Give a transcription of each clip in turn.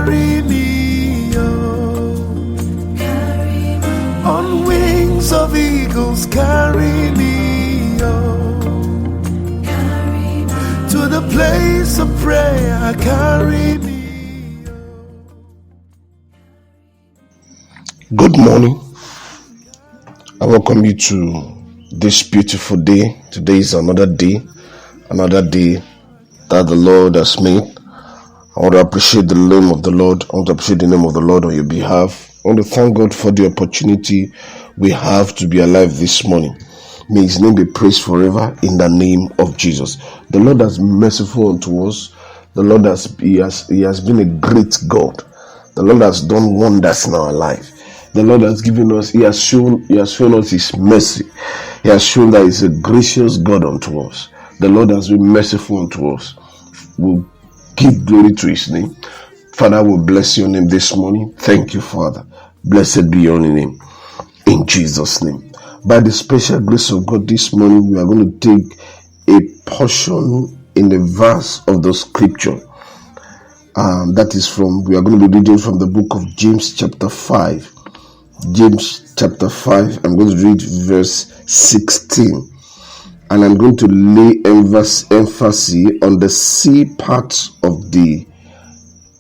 carry me, oh. Carry me. On wings of eagles, carry me, oh. Carry me. To the place of prayer, carry me. Good morning. I welcome you to this beautiful day. Today is another day that the Lord has made. I want to appreciate the name of the Lord. I want to appreciate the name of the Lord on your behalf. I want to thank God for the opportunity we have to be alive this morning. May His name be praised forever in the name of Jesus. The Lord has been merciful unto us. The Lord has been a great God. The Lord has done wonders in our life. The Lord has given us, He has shown us His mercy. He has shown that He's a gracious God unto us. The Lord has been merciful unto us. We'll give glory to His name. Father, we bless your name this morning. Thank you, Father. Blessed be your name. In Jesus' name. By the special grace of God this morning, we are going to take a portion in the verse of the scripture. We are going to be reading from the book of James chapter 5. James chapter 5, I'm going to read verse 16, and I'm going to lay emphasis on the C part of the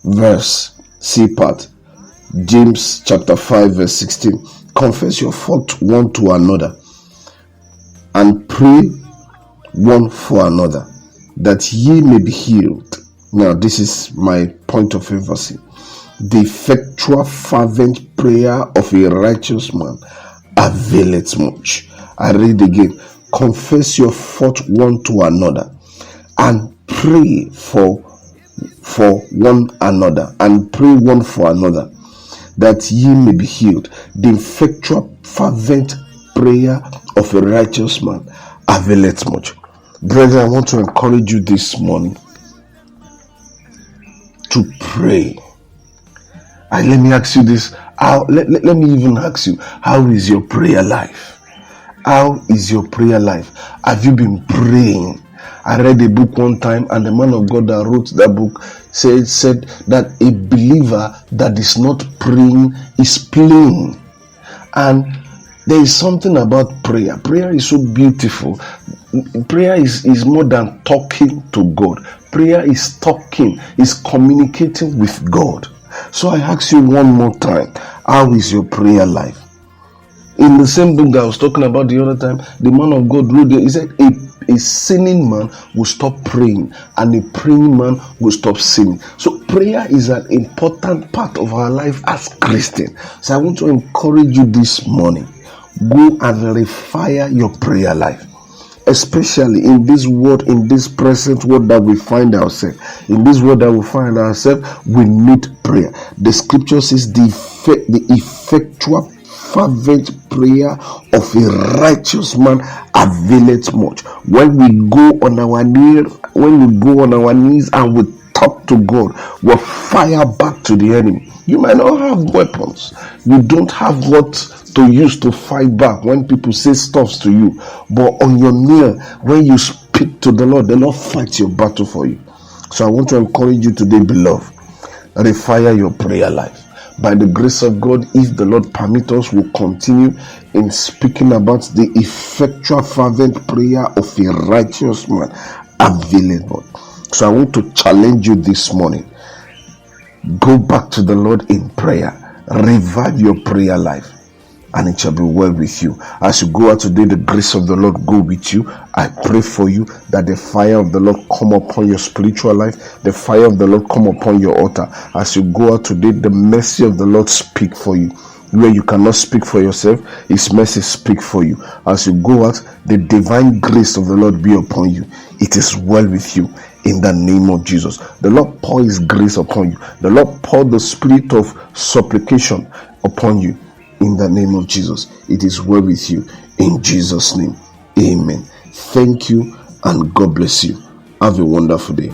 verse. C part. James chapter 5 verse 16. Confess your fault one to another and pray one for another that ye may be healed. Now this is my point of emphasis. The effectual fervent prayer of a righteous man availeth much. I read again. Confess your fault one to another and pray for one another and pray one for another that ye may be healed. The effectual fervent prayer of a righteous man availeth much. Brethren, I want to encourage you this morning to pray. Let me ask you this. Let me even ask you, how is your prayer life? How is your prayer life? Have you been praying? I read a book one time, and the man of God that wrote that book said that a believer that is not praying is playing. And there is something about prayer. Prayer is so beautiful. Prayer is more than talking to God. Prayer is talking, is communicating with God. So I ask you one more time, how is your prayer life? In the same book that I was talking about the other time, the man of God wrote there, he said a sinning man will stop praying and a praying man will stop sinning. So prayer is an important part of our life as Christians. So I want to encourage you this morning, go and refire your prayer life. Especially in this world, in this present world that we find ourselves. In this world that we find ourselves, we need prayer. The scripture says the effectual fervent prayer of a righteous man availeth much. When we go on our knees and we talk to God, we'll fire back to the enemy. You might not have weapons. You don't have what to use to fight back when people say stuff to you. But on your knee, when you speak to the Lord fights your battle for you. So I want to encourage you today, beloved, refire your prayer life. By the grace of God, if the Lord permit us, we'll continue in speaking about the effectual fervent prayer of a righteous man available. So I want to challenge you this morning. Go back to the Lord in prayer. Revive your prayer life, and it shall be well with you. As you go out today, the grace of the Lord go with you. I pray for you that the fire of the Lord come upon your spiritual life, the fire of the Lord come upon your altar. As you go out today, the mercy of the Lord speak for you. Where you cannot speak for yourself, His mercy speak for you. As you go out, the divine grace of the Lord be upon you. It is well with you. In the name of Jesus, the Lord pour His grace upon you. The Lord pour the spirit of supplication upon you. In the name of Jesus, it is well with you. In Jesus' name, amen. Thank you, and God bless you. Have a wonderful day.